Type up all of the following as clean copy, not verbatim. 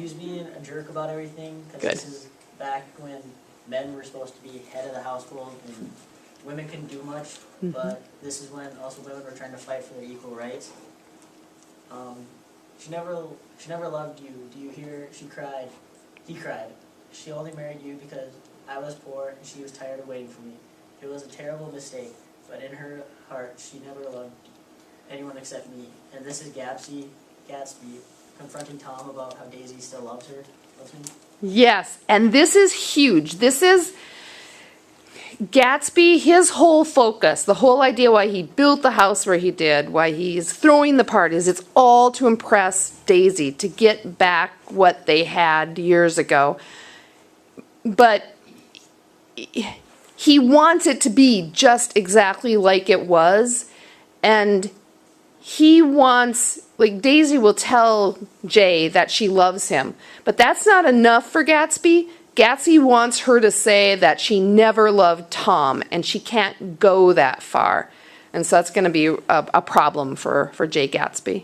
he was being a jerk about everything, because Good. this is back when men were supposed to be head of the household and women couldn't do much, but this is when also women were trying to fight for their equal rights. She never loved you. Do you hear? She cried. He cried. She only married you because I was poor and she was tired of waiting for me. It was a terrible mistake, but in her heart, she never loved anyone except me. And this is Gatsby confronting Tom about how Daisy still loves her. Loves me. Yes, and this is huge. This is Gatsby, his whole focus, the whole idea why he built the house where he did, why he's throwing the parties, it's all to impress Daisy, to get back what they had years ago. But he wants it to be just exactly like it was, and he wants, like, Daisy will tell Jay that she loves him, but that's not enough for Gatsby. Gatsby wants her to say that she never loved Tom, and she can't go that far. And so that's going to be a problem for Jay Gatsby.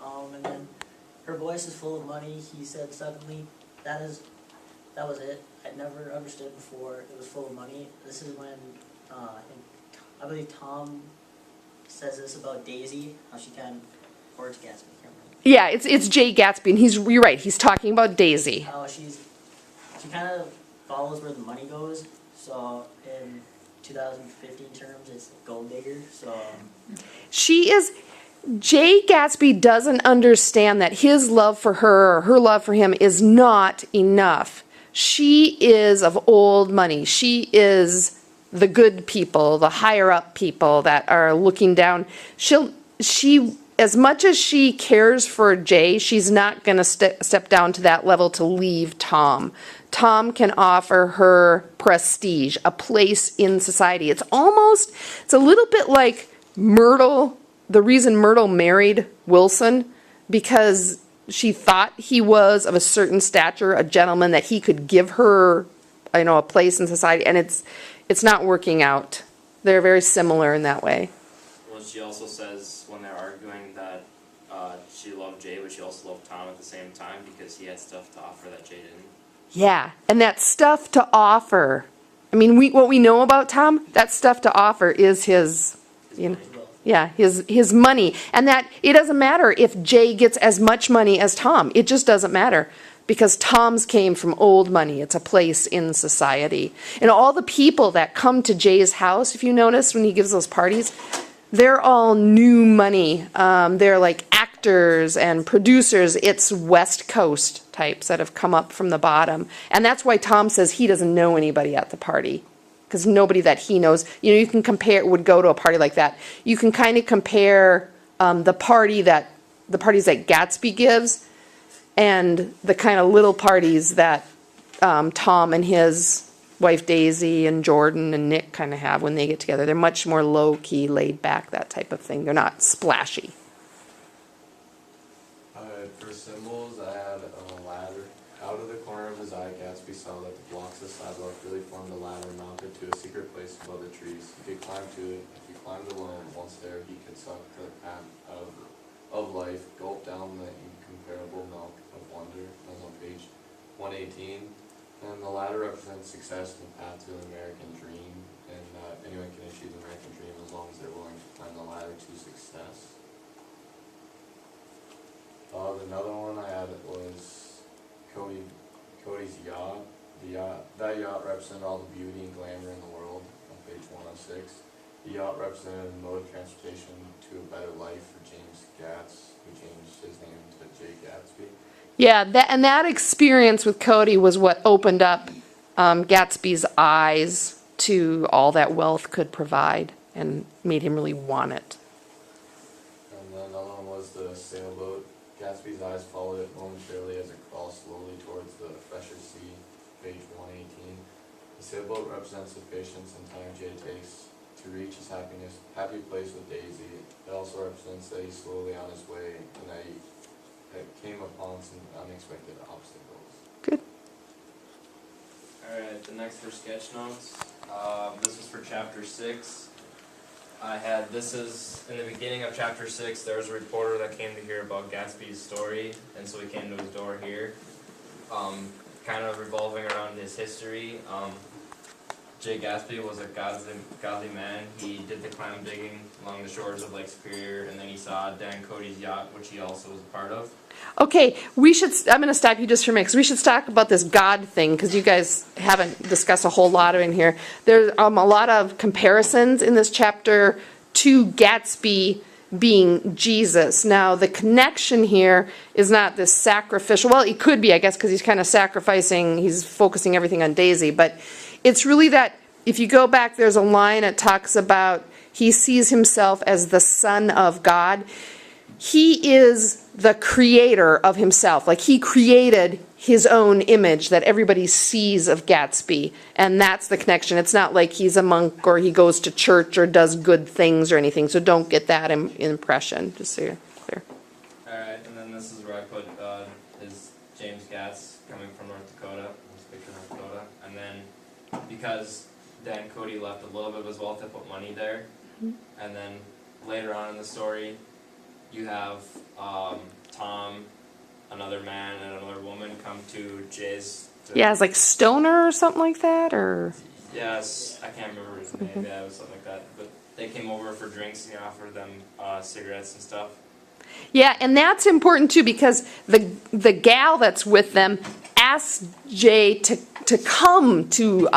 And then her voice is full of money. He said suddenly, that was it. I'd never understood before it was full of money. This is when I believe Tom says this about Daisy, how she can, or it's Gatsby, I can't remember. Yeah, it's Jay Gatsby, and you're right, he's talking about Daisy. How she kind of follows where the money goes. So in 2015 terms, it's gold digger. So Jay Gatsby doesn't understand that his love for her, or her love for him, is not enough. She is of old money. She is the good people, the higher up people that are looking down. As much as she cares for Jay, she's not going to step down to that level to leave Tom. Tom can offer her prestige, a place in society. It's a little bit like Myrtle, the reason Myrtle married Wilson, because she thought he was of a certain stature, a gentleman that he could give her, a place in society, and it's not working out. They're very similar in that way. Well, she also says when they're arguing that she loved Jay, but she also loved Tom at the same time because he had stuff to offer that Jay didn't. Yeah, and that stuff to offer. I mean, what we know about Tom, that stuff to offer is his money. And that it doesn't matter if Jay gets as much money as Tom. It just doesn't matter because Tom's came from old money. It's a place in society. And all the people that come to Jay's house, if you notice when he gives those parties, they're all new money. They're like actors and producers. It's West Coast types that have come up from the bottom. And that's why Tom says he doesn't know anybody at the party. Because nobody that he knows, you can compare, would go to a party like that. You can kind of compare the parties that Gatsby gives and the kind of little parties that Tom and his wife Daisy and Jordan and Nick kind of have when they get together. They're much more low-key, laid-back, that type of thing. They're not splashy. For symbols, I had a ladder. Out of the corner of his eye, Gatsby saw that the blocks of the sidewalk really formed a ladder mounted to a secret place above the trees. He could climb to it. If he climbed alone, once there, he could suck the path of life, gulp down the incomparable milk of wonder. That's on page 118. And the ladder represents success and the path to the American dream. And anyone can achieve the American dream as long as they're willing to climb the ladder to success. Another one I had was Cody's yacht. That yacht represented all the beauty and glamour in the world on page 106. The yacht represented a mode of transportation to a better life for James Gatz, who changed his name to Jay Gatsby. Yeah, that experience with Cody was what opened up Gatsby's eyes to all that wealth could provide and made him really want it. And then another one was the sailboat. Gatsby's eyes followed it momentarily as it crawled slowly towards the fresher sea, page 118. The sailboat represents the patience and time Jay takes to reach his happy place with Daisy. It also represents that he's slowly on his way and that he came upon some unexpected obstacles. Good. Alright, the next for sketch notes. This is for chapter 6. This is in the beginning of chapter 6. There was a reporter that came to hear about Gatsby's story, and so he came to his door here. Kind of revolving around his history. Jay Gatsby was a godly man. He did the clam digging along the shores of Lake Superior, and then he saw Dan Cody's yacht, which he also was a part of. Okay, I'm going to stop you just for a minute, because we should talk about this God thing, because you guys haven't discussed a whole lot of it in here. There's a lot of comparisons in this chapter to Gatsby being Jesus. Now, the connection here is not this sacrificial, well, it could be, I guess, because he's kind of sacrificing, he's focusing everything on Daisy, but it's really that, if you go back, there's a line that talks about he sees himself as the Son of God. He is the creator of himself. Like, he created his own image that everybody sees of Gatsby. And that's the connection. It's not like he's a monk or he goes to church or does good things or anything. So don't get that impression, just so you're clear. Alright, and then this is where I put is James Gatz coming from North Dakota. Let's picture North Dakota. And then because Dan Cody left a little bit of his wealth to put money there. And then later on in the story, you have Tom, another man, and another woman come to Jay's. Yeah, it's like Stoner or something like that, or? Yes, I can't remember his name. Yeah, it was something like that. But they came over for drinks and he offered them cigarettes and stuff. Yeah, and that's important too, because the gal that's with them asked Jay to come to.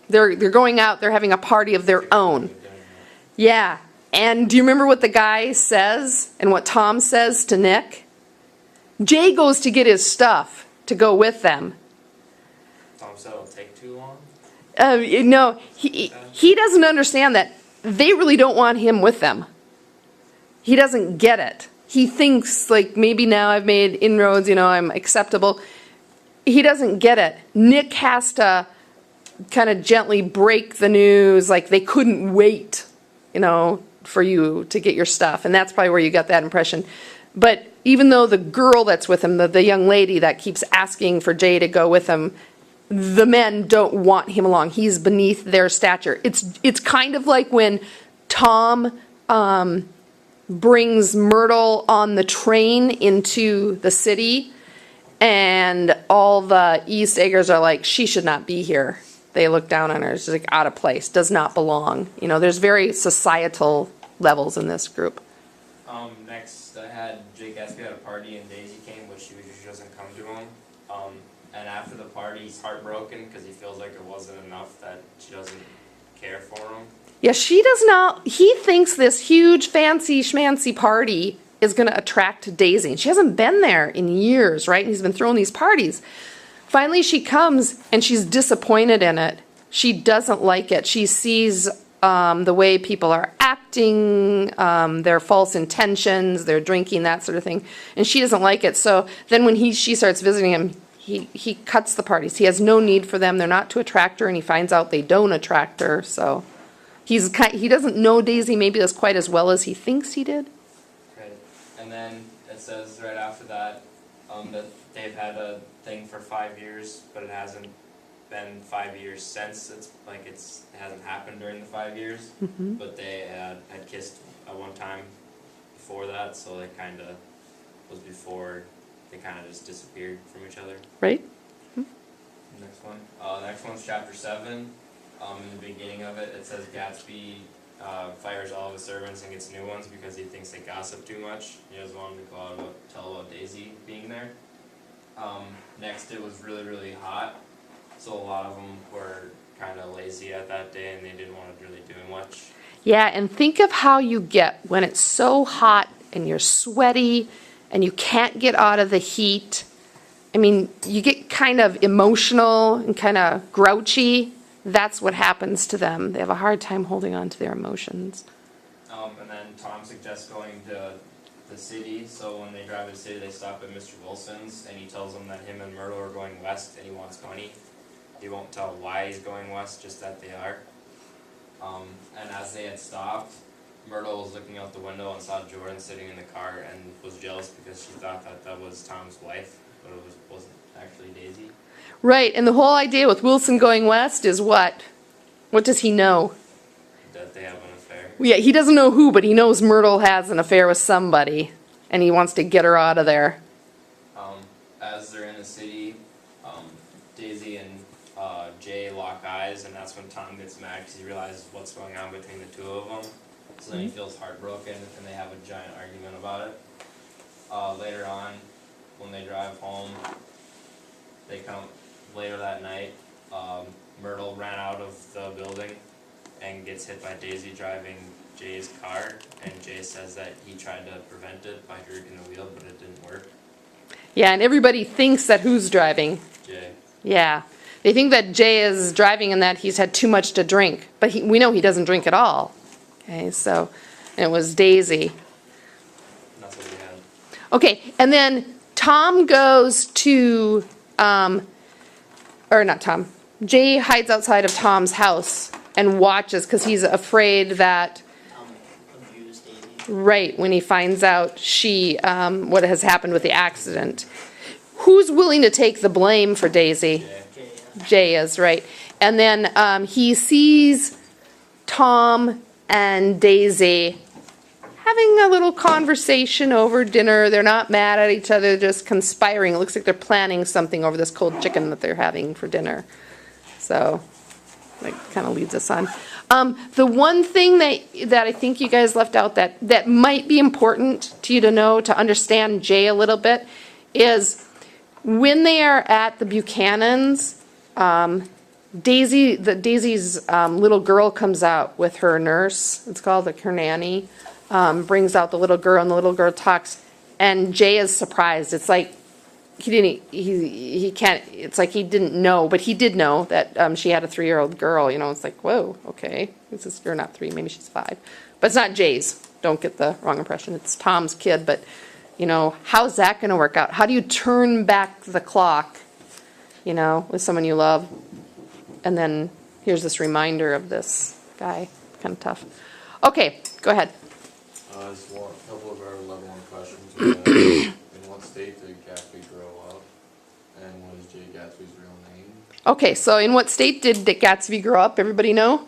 They're going out. They're having a party of their own. Yeah. And do you remember what the guy says and what Tom says to Nick? Jay goes to get his stuff to go with them. Tom said it'll take too long? No, he doesn't understand that they really don't want him with them. He doesn't get it. He thinks, like, maybe now I've made inroads, I'm acceptable. He doesn't get it. Nick has to kind of gently break the news, like they couldn't wait, for you to get your stuff. And that's probably where you got that impression. But even though the girl that's with him, the young lady that keeps asking for Jay to go with him, the men don't want him along. He's beneath their stature. It's kind of like when Tom brings Myrtle on the train into the city, and all the East Eggers are like, she should not be here. They look down on her. It's like out of place, does not belong. There's very societal levels in this group. Next, I had Jay Gatsby at a party and Daisy came, which she usually doesn't come to him. And after the party, he's heartbroken because he feels like it wasn't enough, that she doesn't care for him. Yeah, she does not. He thinks this huge fancy schmancy party is going to attract Daisy. And she hasn't been there in years, right? And he's been throwing these parties. Finally, she comes, and she's disappointed in it. She doesn't like it. She sees the way people are acting, their false intentions, their drinking, that sort of thing. And she doesn't like it. So then when she starts visiting him, he cuts the parties. He has no need for them. They're not to attract her, and he finds out they don't attract her. So he doesn't know Daisy maybe as quite as well as he thinks he did. Right. And then it says right after that that they've had a thing for 5 years, but it hasn't been 5 years since. It hasn't happened during the 5 years. Mm-hmm. But they had kissed at one time before that, so it kind of was before they kind of just disappeared from each other. Right? Next one. Next one's chapter 7. In the beginning of it, it says Gatsby fires all of his servants and gets new ones because he thinks they gossip too much. He doesn't want them to go out and tell about Daisy being there. Next, it was really, really hot, so a lot of them were kind of lazy at that day and they didn't want to really do much. Yeah, and think of how you get when it's so hot and you're sweaty and you can't get out of the heat. I mean, you get kind of emotional and kind of grouchy. That's what happens to them. They have a hard time holding on to their emotions. And then Tom suggests going to the city, so when they drive to the city, they stop at Mr. Wilson's, and he tells them that him and Myrtle are going west, and he wants money. He won't tell why he's going west, just that they are. And as they had stopped, Myrtle was looking out the window and saw Jordan sitting in the car and was jealous because she thought that was Tom's wife, but it wasn't actually Daisy. Right, and the whole idea with Wilson going west is what? What does he know? That they have an affair. Yeah, he doesn't know who, but he knows Myrtle has an affair with somebody, and he wants to get her out of there. As they're in the city, Daisy and Jay lock eyes, and that's when Tom gets mad because he realizes what's going on between the two of them. So then he feels heartbroken, and they have a giant argument about it. Later on, when they drive home, they come later that night. Myrtle ran out of the building and gets hit by Daisy driving Jay's car, and Jay says that he tried to prevent it by jerking the wheel, but it didn't work. Yeah, and everybody thinks that who's driving? Jay. Yeah. They think that Jay is driving and that he's had too much to drink, but we know he doesn't drink at all. Okay, so it was Daisy. That's what we had. Okay, and then Tom goes to, or not Tom, Jay hides outside of Tom's house and watches because he's afraid that, Abuse Daisy. right, when he finds out what has happened with the accident. Who's willing to take the blame for Daisy? Jay. Okay, yeah. Jay is, right. And then he sees Tom and Daisy having a little conversation over dinner. They're not mad at each other, they're just conspiring. It looks like they're planning something over this cold chicken that they're having for dinner. So that kind of leads us on. The one thing that I think you guys left out that might be important to you to know, to understand Jay a little bit, is when they are at the Buchanans, Daisy's little girl comes out with her nurse. It's called her nanny. Brings out the little girl, and the little girl talks. And Jay is surprised. It's like he can't. It's like he didn't know, but he did know that she had a 3-year-old girl. You know, it's like, whoa, okay, this is, or not 3, maybe she's 5, but it's not Jay's. Don't get the wrong impression. It's Tom's kid, but. You know, how's that going to work out? How do you turn back the clock, you know, with someone you love? And then here's this reminder of this guy. Kind of tough. Okay, go ahead. Just a couple of our level 1 questions. In what state did Gatsby grow up? And what is Jay Gatsby's real name? Okay, so in what state did Gatsby grow up? Everybody know?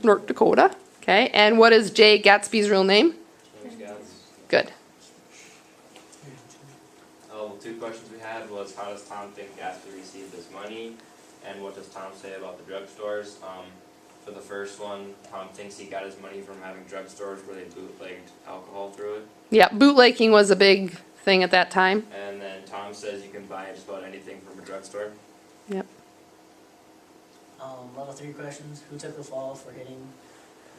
North Dakota. Okay, and what is Jay Gatsby's real name? James Gats. Good. 2 questions we had was, how does Tom think Gatsby received this money, and what does Tom say about the drugstores? For the first one, Tom thinks he got his money from having drugstores where they bootlegged alcohol through it. Yeah, bootlegging was a big thing at that time. And then Tom says you can buy just about anything from a drugstore. Yep. Level 3 questions. Who took the fall for hitting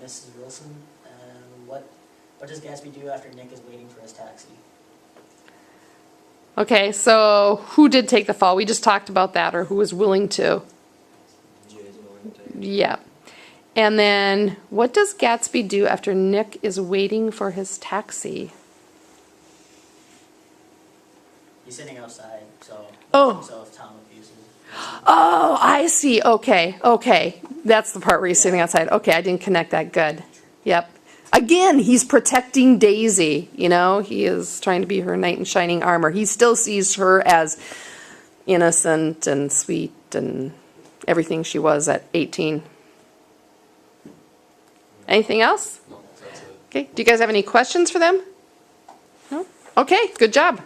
Mrs. Wilson? And what does Gatsby do after Nick is waiting for his taxi? Okay, so who did take the fall? We just talked about that, or who was willing to. Jay's willing to take it. Yeah. And then what does Gatsby do after Nick is waiting for his taxi? He's sitting outside, so if Tom abuses. Oh, I see. Okay, okay. That's the part where he's sitting outside. Okay, I didn't connect that. Good. Yep. Again, he's protecting Daisy, you know. He is trying to be her knight in shining armor. He still sees her as innocent and sweet and everything she was at 18. Anything else? No, that's it. Okay. Do you guys have any questions for them? No? Okay, good job.